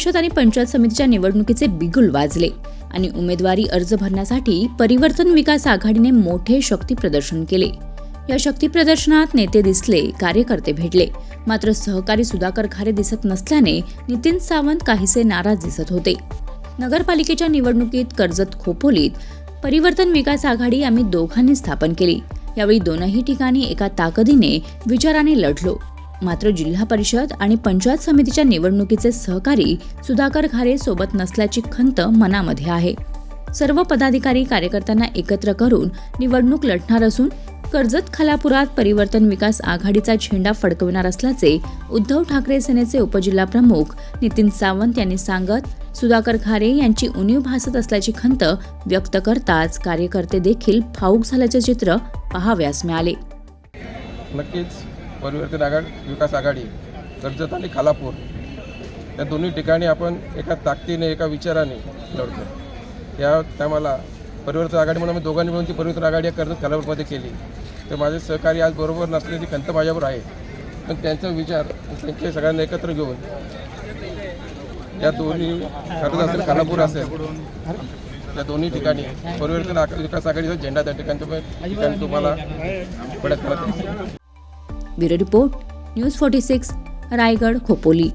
परिषद आणि पंचायत समितीच्या निवडणुकीचे बिगुल वाजले आणि उमेदवारी अर्ज भरण्यासाठी परिवर्तन विकास आघाडीने मोठे शक्ती प्रदर्शन केले। या शक्ती प्रदर्शनात नेते दिसले, कार्यकर्ते भेटले, मात्र सहकारी सुधाकर खारे दिसत नसल्याने नितीन सावंत काहीसे नाराज दिसत होते। नगरपालिकेच्या निवडणुकीत कर्जत खोपोलीत परिवर्तन विकास आघाडी आम्ही दोघांनी स्थापन केली। यावेळी दोनही ठिकाणी एका ताकदीने विचाराने लढलो, मात्र जिल्हा परिषद आणि पंचायत समितीच्या निवडणुकीचे सहकारी सुधाकर खारे सोबत नसल्याची खंत मनामध्ये आहे। सर्व पदाधिकारी कार्यकर्त्यांना एकत्र करून निवडणूक लढणार असून कर्जत खालापुरात परिवर्तन विकास आघाडीचा झेंडा फडकविणार असल्याचे उद्धव ठाकरे सेनेचे उपजिल्हाप्रमुख नितीन सावंत यांनी सांगत सुधाकर खारे यांची उणीव भासत असल्याची खंत व्यक्त करताच कार्यकर्ते देखील भावुक झाल्याचे चित्र पाहावयास मिळाले। नक्कीच परिवर्तन विकास आघाडी कर्जत आणि खालापूर या दोन्ही ठिकाणी आपण एका ताकदीने एका विचाराने लढतो। या टायमाला परिवर्तन आघाडीमध्ये आम्ही दोघांनी मिळून ती परिवर्तन आघाडी कर्जत खालापूरमध्ये केली। तर माझे सहकारी आज बरोबर नसल्याची खंत माझ्यावर आहे, पण त्यांचा विचार त्यांचे सगळ्यांना एकत्र घेऊन या दोन्ही कर्जत असेल खालापूर असेल या दोन्ही ठिकाणी परिवर्तन विकास आघाडीचा झेंडा त्या ठिकाणी तुम्हाला पडत करत। Bureau report, news 46, Raigad Khopoli.